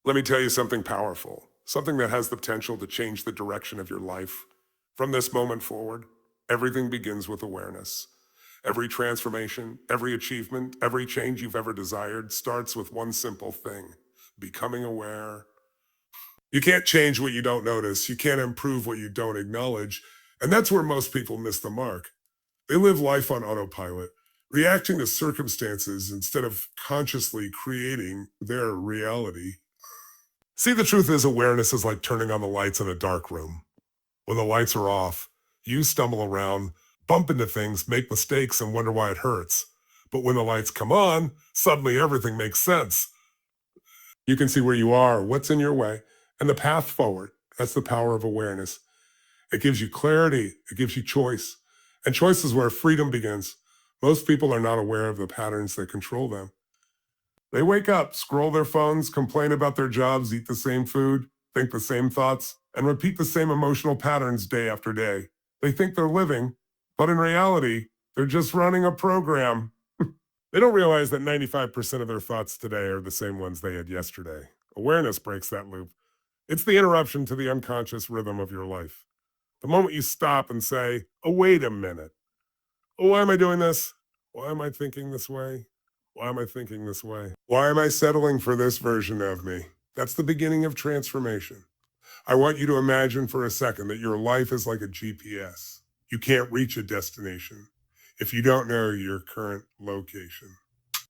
Let me tell you something powerful, something that has the potential to change the direction of your life. From this moment forward, everything begins with awareness. Every transformation, every achievement, every change you've ever desired starts with one simple thing: becoming aware. You can't change what you don't notice. You can't improve what you don't acknowledge. And that's where most people miss the mark. They live life on autopilot, reacting to circumstances instead of consciously creating their reality. See, the truth is, awareness is like turning on the lights in a dark room. When the lights are off, you stumble around, bump into things, make mistakes, and wonder why it hurts. But when the lights come on, suddenly everything makes sense. You can see where you are, what's in your way, and the path forward. That's the power of awareness. It gives you clarity, it gives you choice. And choice is where freedom begins. Most people are not aware of the patterns that control them. They wake up, scroll their phones, complain about their jobs, eat the same food, think the same thoughts, and repeat the same emotional patterns day after day. They think they're living, but in reality, they're just running a program. They don't realize that 95% of their thoughts today are the same ones they had yesterday. Awareness breaks that loop. It's the interruption to the unconscious rhythm of your life. The moment you stop and say, oh, wait a minute. Oh, why am I doing this? Why am I thinking this way? Why am I thinking this way? Why am I settling for this version of me? That's the beginning of transformation. I want you to imagine for a second that your life is like a GPS. You can't reach a destination if you don't know your current location.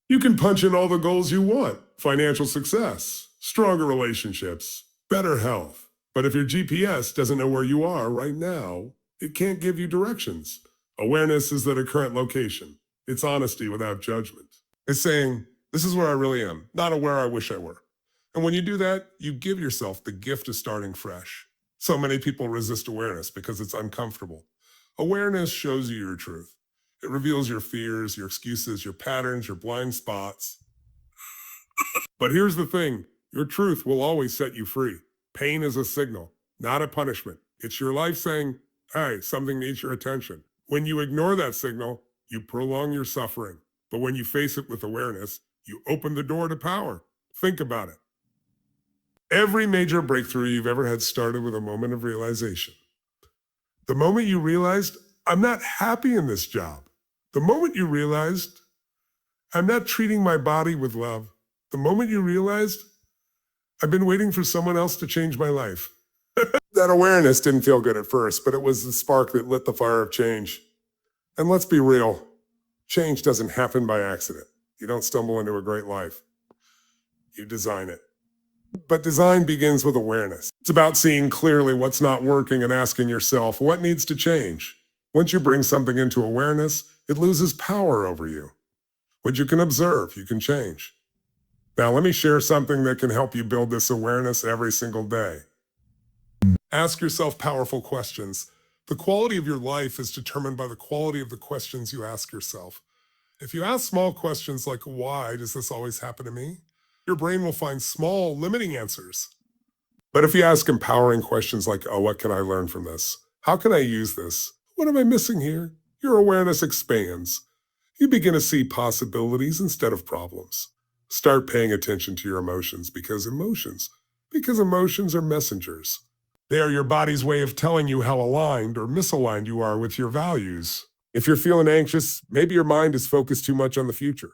You can punch in all the goals you want: financial success, stronger relationships, better health. But if your GPS doesn't know where you are right now, it can't give you directions. Awareness is at a current location. It's honesty without judgment. It's saying, this is where I really am, not where I wish I were. And when you do that, you give yourself the gift of starting fresh. So many people resist awareness because it's uncomfortable. Awareness shows you your truth. It reveals your fears, your excuses, your patterns, your blind spots. But here's the thing, your truth will always set you free. Pain is a signal, not a punishment. It's your life saying, hey, something needs your attention. When you ignore that signal, you prolong your suffering. But when you face it with awareness, you open the door to power. Think about it. Every major breakthrough you've ever had started with a moment of realization. The moment you realized, I'm not happy in this job. The moment you realized, I'm not treating my body with love. The moment you realized, I've been waiting for someone else to change my life. That awareness didn't feel good at first, but it was the spark that lit the fire of change. And let's be real, change doesn't happen by accident. You don't stumble into a great life. You design it. But design begins with awareness. It's about seeing clearly what's not working and asking yourself, what needs to change? Once you bring something into awareness, it loses power over you. What you can observe, you can change. Now, let me share something that can help you build this awareness every single day. Ask yourself powerful questions. The quality of your life is determined by the quality of the questions you ask yourself. If you ask small questions like, why does this always happen to me? Your brain will find small, limiting answers. But if you ask empowering questions like, oh, what can I learn from this? How can I use this? What am I missing here? Your awareness expands. You begin to see possibilities instead of problems. Start paying attention to your emotions because emotions are messengers. They are your body's way of telling you how aligned or misaligned you are with your values. If you're feeling anxious, maybe your mind is focused too much on the future.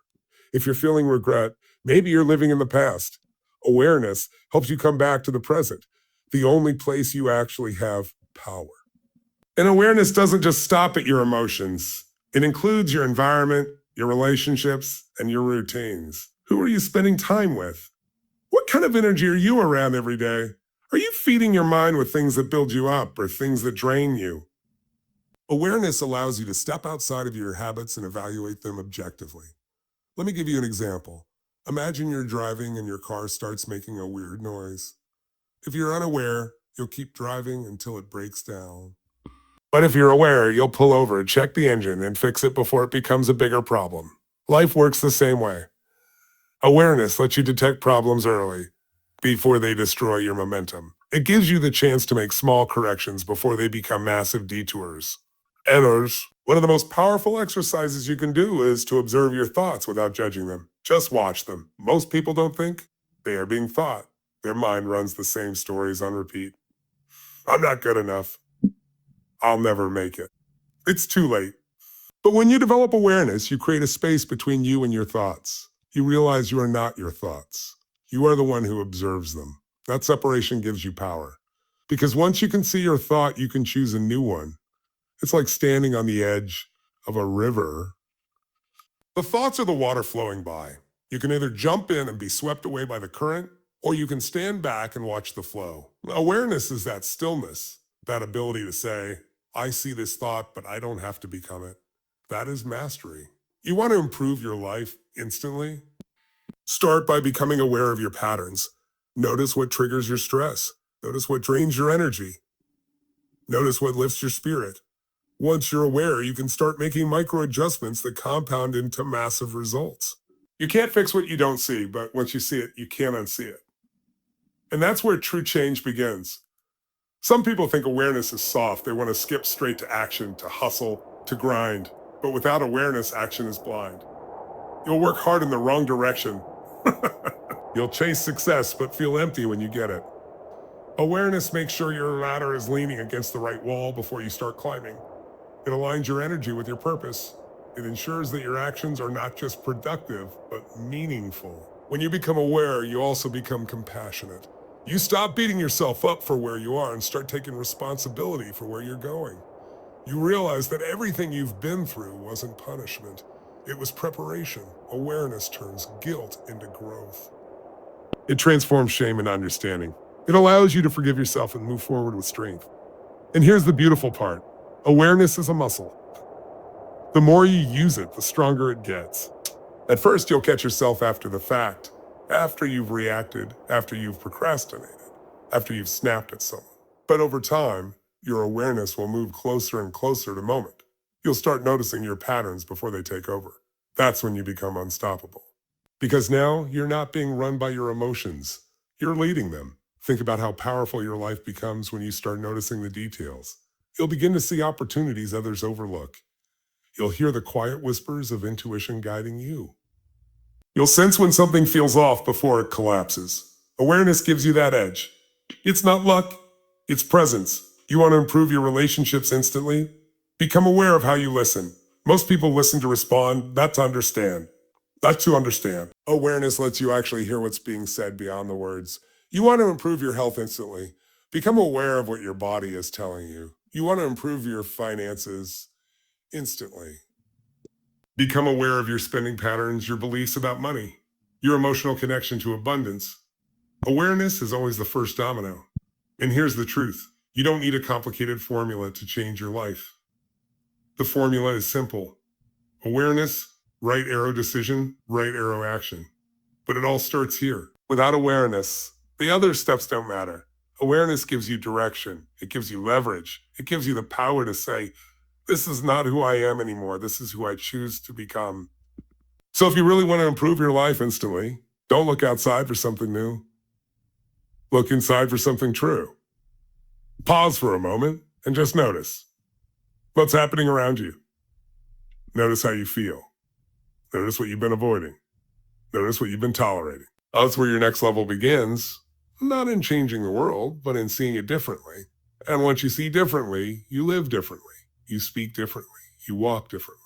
If you're feeling regret, maybe you're living in the past. Awareness helps you come back to the present, the only place you actually have power. And awareness doesn't just stop at your emotions. It includes your environment, your relationships, and your routines. Who are you spending time with? What kind of energy are you around every day? Are you feeding your mind with things that build you up or things that drain you? Awareness allows you to step outside of your habits and evaluate them objectively. Let me give you an example. Imagine you're driving and your car starts making a weird noise. If you're unaware, you'll keep driving until it breaks down. But if you're aware, you'll pull over, check the engine, and fix it before it becomes a bigger problem. Life works the same way. Awareness lets you detect problems early, before they destroy your momentum. It gives you the chance to make small corrections before they become massive detours. One of the most powerful exercises you can do is to observe your thoughts without judging them. Just watch them. Most people don't think, they are being thought. Their mind runs the same stories on repeat. I'm not good enough. I'll never make it. It's too late. But when you develop awareness, you create a space between you and your thoughts. You realize you are not your thoughts. You are the one who observes them. That separation gives you power. Because once you can see your thought, you can choose a new one. It's like standing on the edge of a river. The thoughts are the water flowing by. You can either jump in and be swept away by the current, or you can stand back and watch the flow. Awareness is that stillness, that ability to say, I see this thought, but I don't have to become it. That is mastery. You want to improve your life instantly? Start by becoming aware of your patterns. Notice what triggers your stress. Notice what drains your energy. Notice what lifts your spirit. Once you're aware, you can start making micro adjustments that compound into massive results. You can't fix what you don't see, but once you see it, you can't unsee it. And that's where true change begins. Some people think awareness is soft. They want to skip straight to action, to hustle, to grind. But without awareness, action is blind. You'll work hard in the wrong direction. You'll chase success, but feel empty when you get it. Awareness makes sure your ladder is leaning against the right wall before you start climbing. It aligns your energy with your purpose. It ensures that your actions are not just productive, but meaningful. When you become aware, you also become compassionate. You stop beating yourself up for where you are and start taking responsibility for where you're going. You realize that everything you've been through wasn't punishment. It was preparation. Awareness turns guilt into growth. It transforms shame into understanding. It allows you to forgive yourself and move forward with strength. And here's the beautiful part. Awareness is a muscle. The more you use it, the stronger it gets. At first, you'll catch yourself after the fact, after you've reacted, after you've procrastinated, after you've snapped at someone. But over time, your awareness will move closer and closer to moment. You'll start noticing your patterns before they take over. That's when you become unstoppable. Because now you're not being run by your emotions. You're leading them. Think about how powerful your life becomes when you start noticing the details. You'll begin to see opportunities others overlook. You'll hear the quiet whispers of intuition guiding you. You'll sense when something feels off before it collapses. Awareness gives you that edge. It's not luck, it's presence. You want to improve your relationships instantly? Become aware of how you listen. Most people listen to respond, not to understand. Not to understand. Awareness lets you actually hear what's being said beyond the words. You want to improve your health instantly. Become aware of what your body is telling you. You want to improve your finances instantly. Become aware of your spending patterns, your beliefs about money, your emotional connection to abundance. Awareness is always the first domino. And here's the truth. You don't need a complicated formula to change your life. The formula is simple. Awareness, right arrow decision, right arrow action. But it all starts here. Without awareness, the other steps don't matter. Awareness gives you direction. It gives you leverage. It gives you the power to say, this is not who I am anymore. This is who I choose to become. So if you really want to improve your life instantly, don't look outside for something new. Look inside for something true. Pause for a moment and just notice what's happening around you. Notice how you feel. Notice what you've been avoiding. Notice what you've been tolerating. That's where your next level begins, not in changing the world, but in seeing it differently. And once you see differently, you live differently. You speak differently. You walk differently.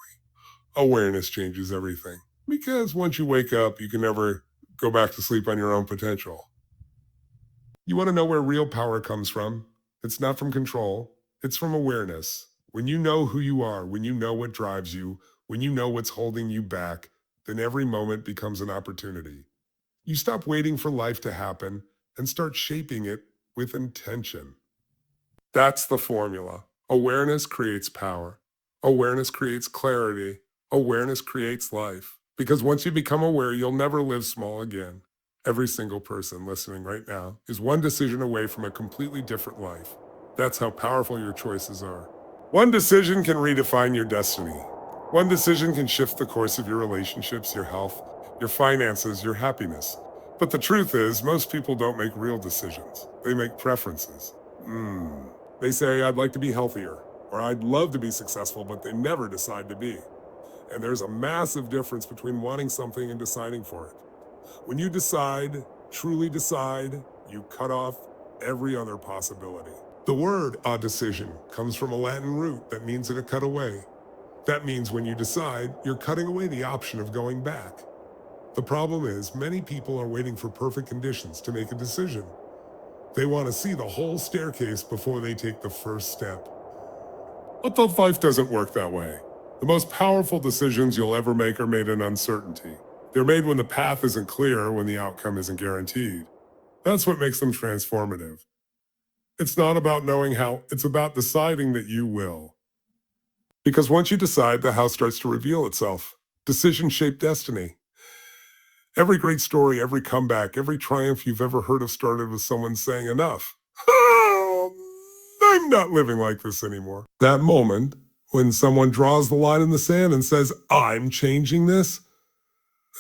Awareness changes everything. Because once you wake up, you can never go back to sleep on your own potential. You want to know where real power comes from? It's not from control. It's from awareness. When you know who you are, when you know what drives you, when you know what's holding you back, then every moment becomes an opportunity. You stop waiting for life to happen and start shaping it with intention. That's the formula. Awareness creates power. Awareness creates clarity. Awareness creates life. Because once you become aware, you'll never live small again. Every single person listening right now is one decision away from a completely different life. That's how powerful your choices are. One decision can redefine your destiny. One decision can shift the course of your relationships, your health, your finances, your happiness. But the truth is, most people don't make real decisions. They make preferences. They say, I'd like to be healthier, or I'd love to be successful, but they never decide to be. And there's a massive difference between wanting something and deciding for it. When you decide, truly decide, you cut off every other possibility. The word a decision comes from a Latin root that means to cut away. That means when you decide, you're cutting away the option of going back. The problem is, many people are waiting for perfect conditions to make a decision. They want to see the whole staircase before they take the first step. But life doesn't work that way. The most powerful decisions you'll ever make are made in uncertainty. They're made when the path isn't clear, when the outcome isn't guaranteed. That's what makes them transformative. It's not about knowing how, it's about deciding that you will. Because once you decide, the how starts to reveal itself. Decisions shape destiny. Every great story, every comeback, every triumph you've ever heard of started with someone saying, enough. I'm not living like this anymore. That moment, when someone draws the line in the sand and says, I'm changing this,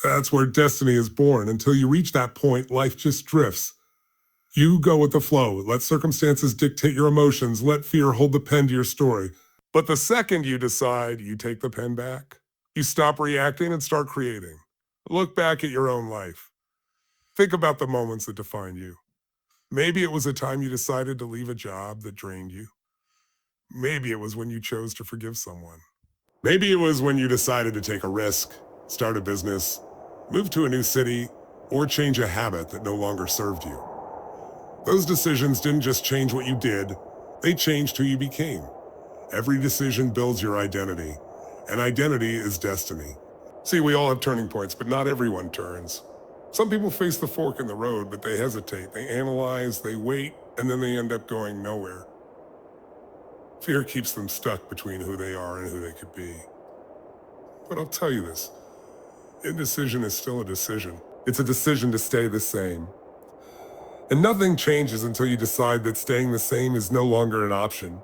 that's where destiny is born. Until you reach that point, life just drifts. You go with the flow. Let circumstances dictate your emotions. Let fear hold the pen to your story. But the second you decide, you take the pen back. You stop reacting and start creating. Look back at your own life. Think about the moments that define you. Maybe it was a time you decided to leave a job that drained you. Maybe it was when you chose to forgive someone. Maybe it was when you decided to take a risk, start a business, move to a new city, or change a habit that no longer served you. Those decisions didn't just change what you did, they changed who you became. Every decision builds your identity, and identity is destiny. See, we all have turning points, but not everyone turns. Some people face the fork in the road, but they hesitate, they analyze, they wait, and then they end up going nowhere. Fear keeps them stuck between who they are and who they could be. But I'll tell you this, indecision is still a decision. It's a decision to stay the same. And nothing changes until you decide that staying the same is no longer an option.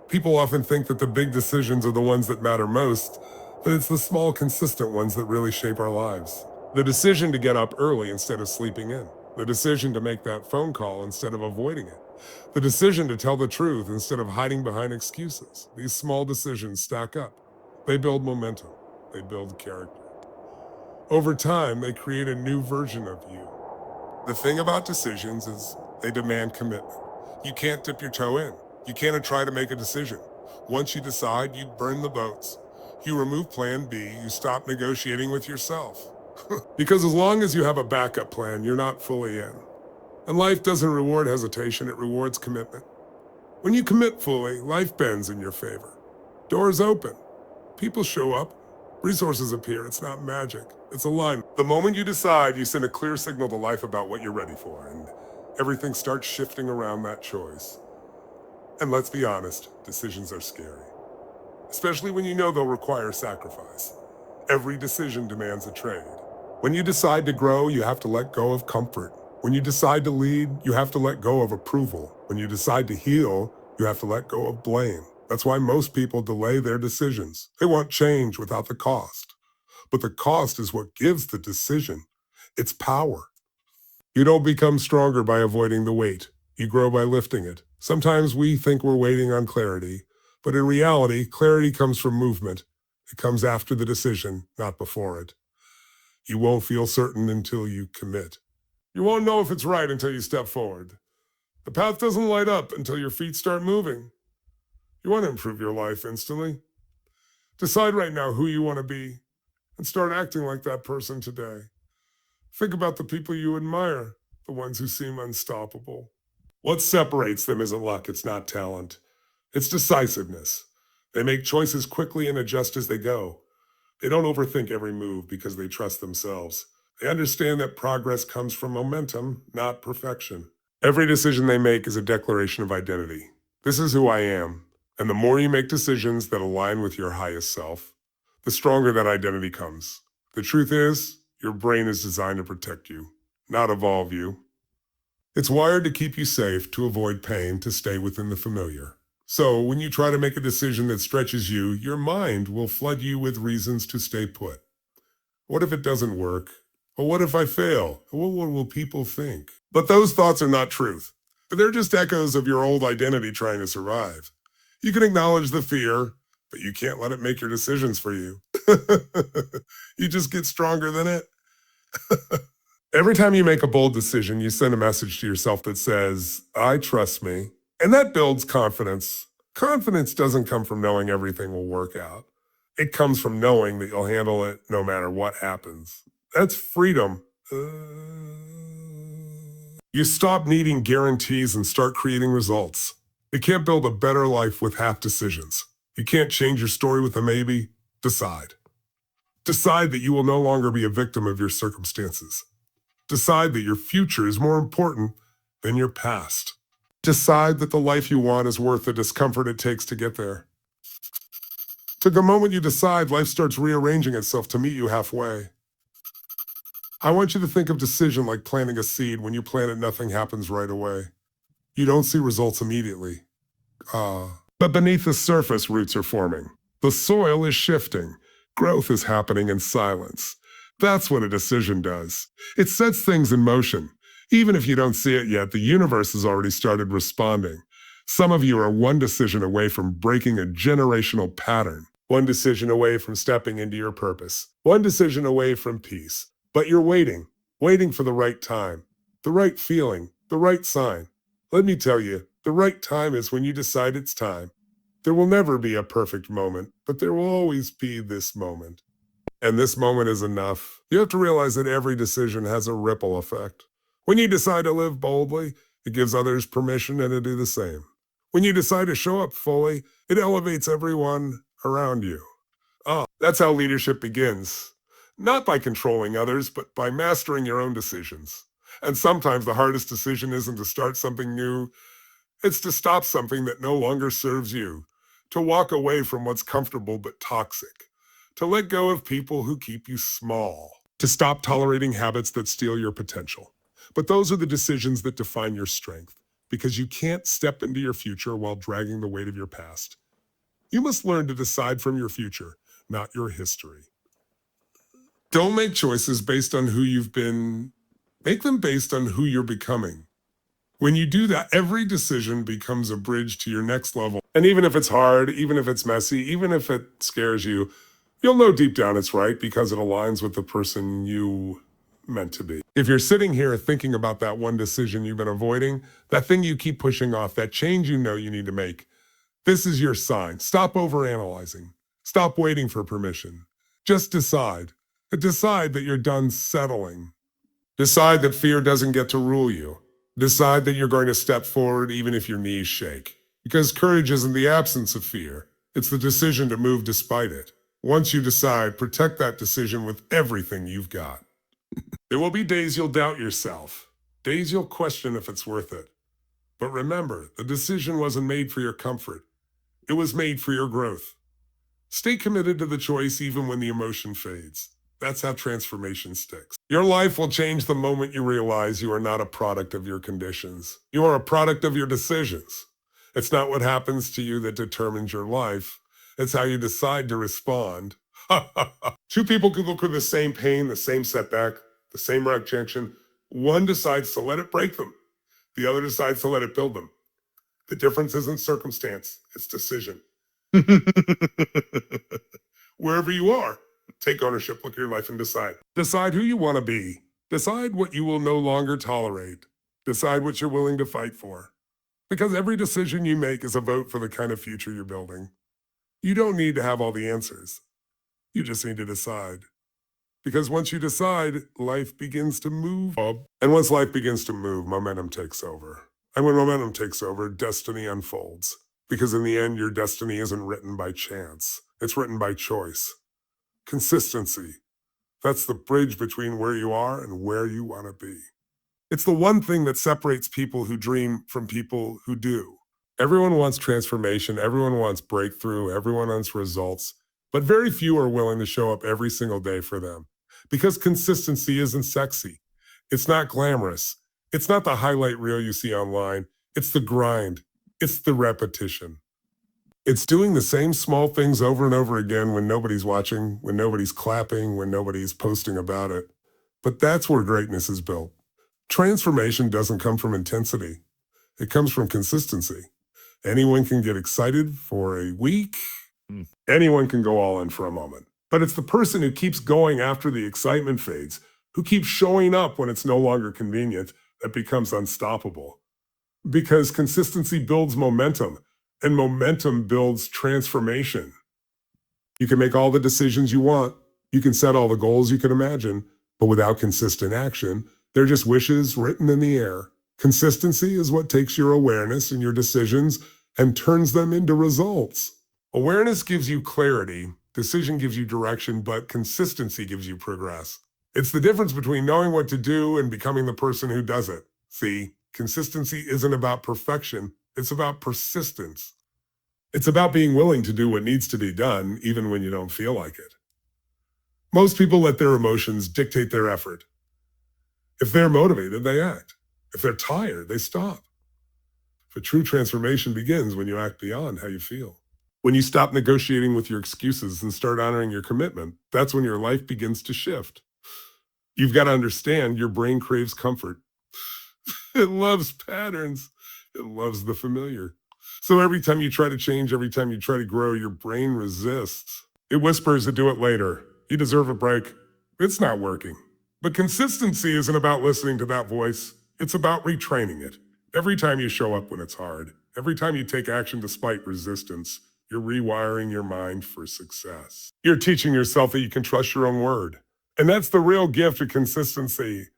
People often think that the big decisions are the ones that matter most, but it's the small, consistent ones that really shape our lives. The decision to get up early instead of sleeping in. The decision to make that phone call instead of avoiding it. The decision to tell the truth instead of hiding behind excuses. These small decisions stack up. They build momentum. They build character. Over time, they create a new version of you. The thing about decisions is they demand commitment. You can't dip your toe in. You can't try to make a decision. Once you decide, you burn the boats. You remove plan B, you stop negotiating with yourself. Because as long as you have a backup plan, you're not fully in. And life doesn't reward hesitation, it rewards commitment. When you commit fully, life bends in your favor. Doors open. People show up. Resources appear. It's not magic. It's alignment. The moment you decide, you send a clear signal to life about what you're ready for, and everything starts shifting around that choice. And let's be honest, decisions are scary. Especially when you know they'll require sacrifice. Every decision demands a trade. When you decide to grow, you have to let go of comfort. When you decide to lead, you have to let go of approval. When you decide to heal, you have to let go of blame. That's why most people delay their decisions. They want change without the cost. But the cost is what gives the decision its power. You don't become stronger by avoiding the weight. You grow by lifting it. Sometimes we think we're waiting on clarity, but in reality, clarity comes from movement. It comes after the decision, not before it. You won't feel certain until you commit. You won't know if it's right until you step forward. The path doesn't light up until your feet start moving. You want to improve your life instantly. Decide right now who you want to be and start acting like that person today. Think about the people you admire, the ones who seem unstoppable. What separates them isn't luck, it's not talent. It's decisiveness. They make choices quickly and adjust as they go. They don't overthink every move because they trust themselves. They understand that progress comes from momentum, not perfection. Every decision they make is a declaration of identity. This is who I am. And the more you make decisions that align with your highest self, the stronger that identity comes. The truth is, your brain is designed to protect you, not evolve you. It's wired to keep you safe, to avoid pain, to stay within the familiar. So when you try to make a decision that stretches you, your mind will flood you with reasons to stay put. What if it doesn't work? Or what if I fail? What will people think? But those thoughts are not truth. They're just echoes of your old identity trying to survive. You can acknowledge the fear, but you can't let it make your decisions for you. You just get stronger than it. Every time you make a bold decision, you send a message to yourself that says, I trust me. And that builds confidence. Confidence doesn't come from knowing everything will work out. It comes from knowing that you'll handle it no matter what happens. That's freedom. You stop needing guarantees and start creating results. You can't build a better life with half decisions. You can't change your story with a maybe. Decide. Decide that you will no longer be a victim of your circumstances. Decide that your future is more important than your past. Decide that the life you want is worth the discomfort it takes to get there. The moment you decide, life starts rearranging itself to meet you halfway. I want you to think of decision like planting a seed. When you plant it, nothing happens right away. You don't see results immediately. But beneath the surface, roots are forming. The soil is shifting. Growth is happening in silence. That's what a decision does. It sets things in motion. Even if you don't see it yet, the universe has already started responding. Some of you are one decision away from breaking a generational pattern. One decision away from stepping into your purpose. One decision away from peace. But you're waiting for the right time, the right feeling, the right sign. Let me tell you, the right time is when you decide it's time. There will never be a perfect moment, but there will always be this moment. And this moment is enough. You have to realize that every decision has a ripple effect. When you decide to live boldly, it gives others permission to do the same. When you decide to show up fully, it elevates everyone around you. That's how leadership begins. Not by controlling others, but by mastering your own decisions. And sometimes the hardest decision isn't to start something new. It's to stop something that no longer serves you. To walk away from what's comfortable but toxic. To let go of people who keep you small. To stop tolerating habits that steal your potential. But those are the decisions that define your strength. Because you can't step into your future while dragging the weight of your past. You must learn to decide from your future, not your history. Don't make choices based on who you've been. Make them based on who you're becoming. When you do that, every decision becomes a bridge to your next level. And even if it's hard, even if it's messy, even if it scares you, you'll know deep down it's right because it aligns with the person you meant to be. If you're sitting here thinking about that one decision you've been avoiding, that thing you keep pushing off, that change you know you need to make, this is your sign. Stop overanalyzing. Stop waiting for permission. Just decide. Decide that you're done settling. Decide that fear doesn't get to rule you. Decide that you're going to step forward even if your knees shake. Because courage isn't the absence of fear. It's the decision to move despite it. Once you decide, protect that decision with everything you've got. There will be days you'll doubt yourself. Days you'll question if it's worth it. But remember, the decision wasn't made for your comfort. It was made for your growth. Stay committed to the choice even when the emotion fades. That's how transformation sticks. Your life will change the moment you realize you are not a product of your conditions. You are a product of your decisions. It's not what happens to you that determines your life. It's how you decide to respond. Two people could go through the same pain, the same setback, the same rejection. One decides to let it break them. The other decides to let it build them. The difference isn't circumstance, it's decision. Wherever you are, take ownership, look at your life and decide. Decide who you want to be. Decide what you will no longer tolerate. Decide what you're willing to fight for. Because every decision you make is a vote for the kind of future you're building. You don't need to have all the answers. You just need to decide. Because once you decide, life begins to move. And once life begins to move, momentum takes over. And when momentum takes over, destiny unfolds. Because in the end, your destiny isn't written by chance. It's written by choice. Consistency. That's the bridge between where you are and where you want to be. It's the one thing that separates people who dream from people who do. Everyone wants transformation. Everyone wants breakthrough. Everyone wants results. But very few are willing to show up every single day for them. Because consistency isn't sexy. It's not glamorous. It's not the highlight reel you see online. It's the grind. It's the repetition. It's doing the same small things over and over again when nobody's watching, when nobody's clapping, when nobody's posting about it. But that's where greatness is built. Transformation doesn't come from intensity. It comes from consistency. Anyone can get excited for a week. Anyone can go all in for a moment. But it's the person who keeps going after the excitement fades, who keeps showing up when it's no longer convenient, that becomes unstoppable. Because consistency builds momentum, and momentum builds transformation. You can make all the decisions you want, you can set all the goals you can imagine, but without consistent action, they're just wishes written in the air. Consistency is what takes your awareness and your decisions and turns them into results. Awareness gives you clarity, decision gives you direction, but consistency gives you progress. It's the difference between knowing what to do and becoming the person who does it. See, consistency isn't about perfection, it's about persistence. It's about being willing to do what needs to be done, even when you don't feel like it. Most people let their emotions dictate their effort. If they're motivated, they act. If they're tired, they stop. But true transformation begins when you act beyond how you feel. When you stop negotiating with your excuses and start honoring your commitment, that's when your life begins to shift. You've got to understand your brain craves comfort. It loves patterns. It loves the familiar. So every time you try to change, every time you try to grow, your brain resists. It whispers to do it later. You deserve a break. It's not working. But consistency isn't about listening to that voice. It's about retraining it. Every time you show up when it's hard, every time you take action despite resistance, you're rewiring your mind for success. You're teaching yourself that you can trust your own word. And that's the real gift of consistency.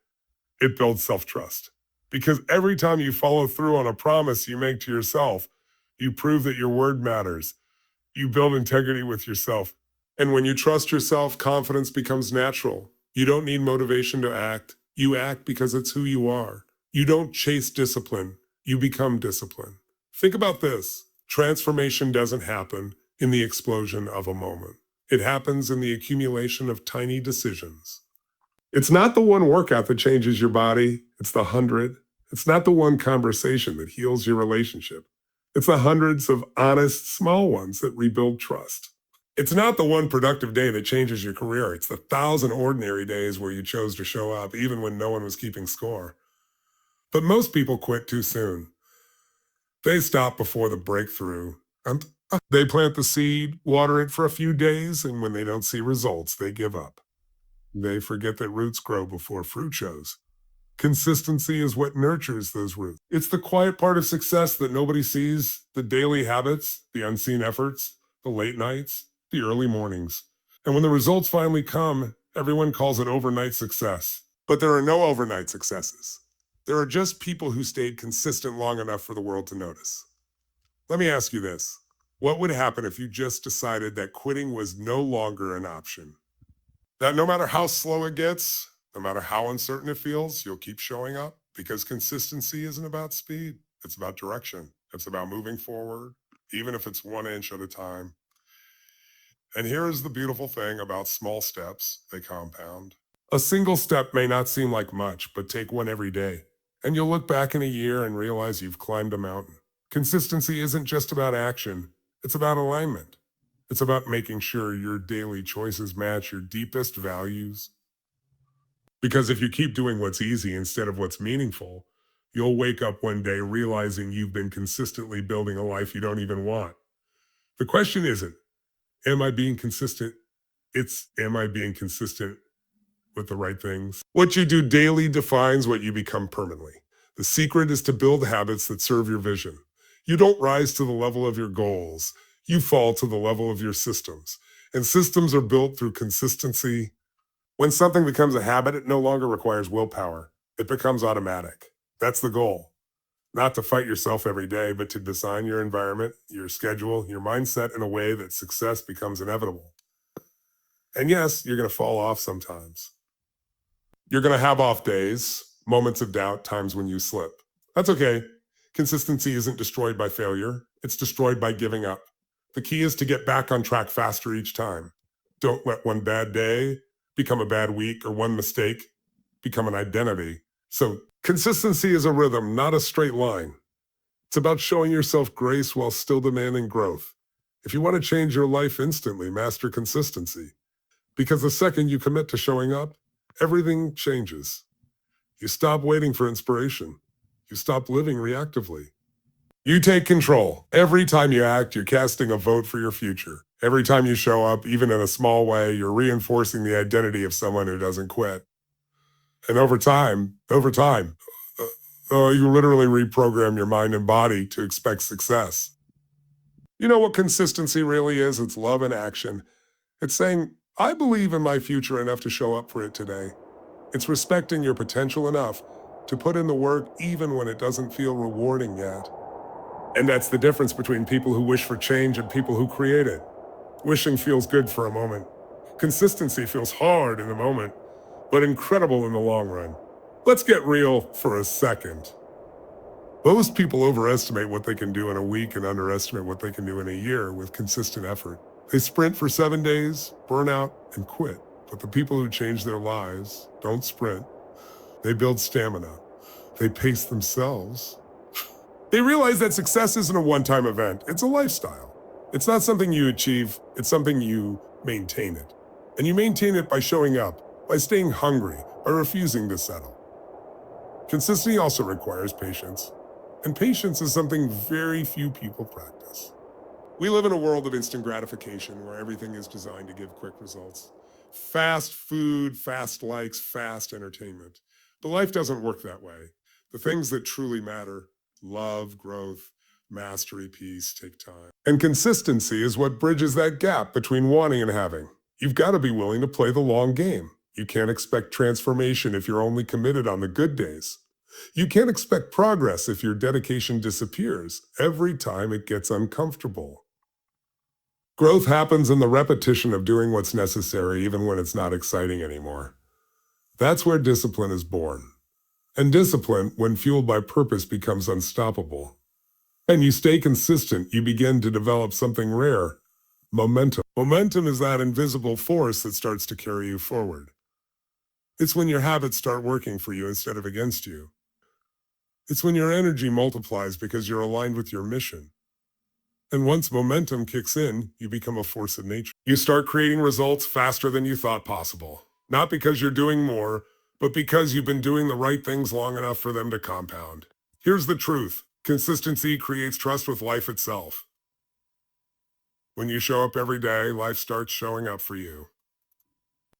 It builds self-trust. Because every time you follow through on a promise you make to yourself, you prove that your word matters. You build integrity with yourself. And when you trust yourself, confidence becomes natural. You don't need motivation to act. You act because it's who you are. You don't chase discipline. You become discipline. Think about this. Transformation doesn't happen in the explosion of a moment. It happens in the accumulation of tiny decisions. It's not the one workout that changes your body. It's the 100. It's not the one conversation that heals your relationship. It's the hundreds of honest, small ones that rebuild trust. It's not the one productive day that changes your career. It's the 1,000 ordinary days where you chose to show up even when no one was keeping score. But most people quit too soon. They stop before the breakthrough. And they plant the seed, water it for a few days, and when they don't see results, they give up. They forget that roots grow before fruit shows. Consistency is what nurtures those roots. It's the quiet part of success that nobody sees, the daily habits, the unseen efforts, the late nights, the early mornings. And when the results finally come, everyone calls it overnight success. But there are no overnight successes. There are just people who stayed consistent long enough for the world to notice. Let me ask you this. What would happen if you just decided that quitting was no longer an option? That no matter how slow it gets, no matter how uncertain it feels, you'll keep showing up? Because consistency isn't about speed. It's about direction. It's about moving forward, even if it's 1 inch at a time. And here is the beautiful thing about small steps. They compound. A single step may not seem like much, but take one every day. And you'll look back in a year and realize you've climbed a mountain. Consistency isn't just about action. It's about alignment. It's about making sure your daily choices match your deepest values. Because if you keep doing what's easy instead of what's meaningful, you'll wake up one day realizing you've been consistently building a life you don't even want. The question isn't, am I being consistent? It's, am I being consistent with the right things? What you do daily defines what you become permanently. The secret is to build habits that serve your vision. You don't rise to the level of your goals. You fall to the level of your systems. And systems are built through consistency. When something becomes a habit, it no longer requires willpower. It becomes automatic. That's the goal. Not to fight yourself every day, but to design your environment, your schedule, your mindset in a way that success becomes inevitable. And yes, you're going to fall off sometimes. You're going to have off days, moments of doubt, times when you slip. That's okay. Consistency isn't destroyed by failure. It's destroyed by giving up. The key is to get back on track faster each time. Don't let one bad day become a bad week or one mistake become an identity. So consistency is a rhythm, not a straight line. It's about showing yourself grace while still demanding growth. If you want to change your life instantly, master consistency. Because the second you commit to showing up, everything changes. You stop waiting for inspiration. You stop living reactively. You take control. Every time you act, you're casting a vote for your future. Every time you show up, even in a small way, you're reinforcing the identity of someone who doesn't quit. And over time, you literally reprogram your mind and body to expect success. You know what consistency really is? It's love in action. It's saying, I believe in my future enough to show up for it today. It's respecting your potential enough to put in the work even when it doesn't feel rewarding yet. And that's the difference between people who wish for change and people who create it. Wishing feels good for a moment. Consistency feels hard in the moment, but incredible in the long run. Let's get real for a second. Most people overestimate what they can do in a week and underestimate what they can do in a year with consistent effort. They sprint for 7 days, burn out, and quit. But the people who change their lives don't sprint. They build stamina. They pace themselves. They realize that success isn't a one-time event. It's a lifestyle. It's not something you achieve. It's something you maintain it. And you maintain it by showing up, by staying hungry, by refusing to settle. Consistency also requires patience. And patience is something very few people practice. We live in a world of instant gratification where everything is designed to give quick results. Fast food, fast likes, fast entertainment. But life doesn't work that way. The things that truly matter, love, growth, mastery, peace, take time. And consistency is what bridges that gap between wanting and having. You've got to be willing to play the long game. You can't expect transformation if you're only committed on the good days. You can't expect progress if your dedication disappears every time it gets uncomfortable. Growth happens in the repetition of doing what's necessary even when it's not exciting anymore. That's where discipline is born. And discipline, when fueled by purpose, becomes unstoppable. And you stay consistent, you begin to develop something rare: momentum. Momentum is that invisible force that starts to carry you forward. It's when your habits start working for you instead of against you. It's when your energy multiplies because you're aligned with your mission. And once momentum kicks in, you become a force of nature. You start creating results faster than you thought possible. Not because you're doing more, but because you've been doing the right things long enough for them to compound. Here's the truth. Consistency creates trust with life itself. When you show up every day, life starts showing up for you.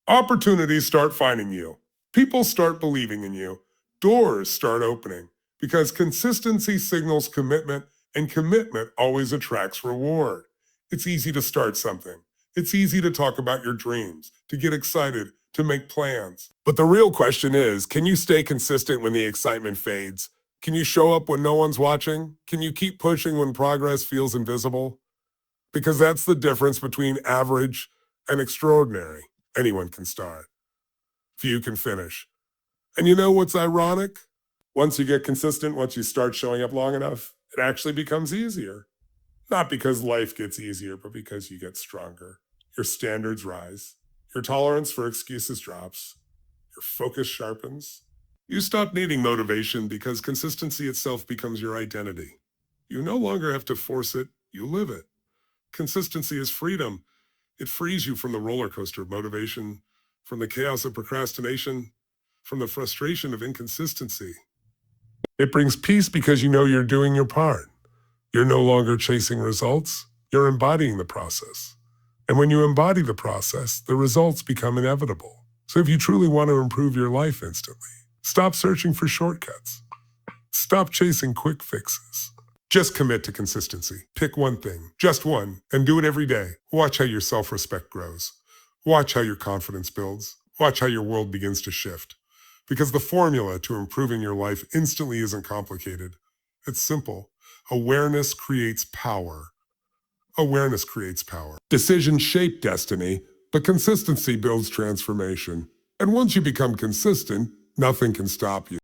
Opportunities start finding you. People start believing in you. Doors start opening. Because consistency signals commitment, and commitment always attracts reward. It's easy to start something. It's easy to talk about your dreams, to get excited, to make plans. But the real question is, can you stay consistent when the excitement fades? Can you show up when no one's watching? Can you keep pushing when progress feels invisible? Because that's the difference between average and extraordinary. Anyone can start. Few can finish. And you know what's ironic? Once you get consistent, once you start showing up long enough, it actually becomes easier. Not because life gets easier, but because you get stronger. Your standards rise. Your tolerance for excuses drops. Your focus sharpens. You stop needing motivation because consistency itself becomes your identity. You no longer have to force it, you live it. Consistency is freedom. It frees you from the roller coaster of motivation, from the chaos of procrastination, from the frustration of inconsistency. It brings peace because you know you're doing your part. You're no longer chasing results, you're embodying the process. And when you embody the process, the results become inevitable. So if you truly want to improve your life instantly, stop searching for shortcuts. Stop chasing quick fixes. Just commit to consistency. Pick one thing, just one, and do it every day. Watch how your self-respect grows. Watch how your confidence builds. Watch how your world begins to shift. Because the formula to improving your life instantly isn't complicated. It's simple. Awareness creates power. Awareness creates power. Decisions shape destiny, but consistency builds transformation. And once you become consistent, nothing can stop you.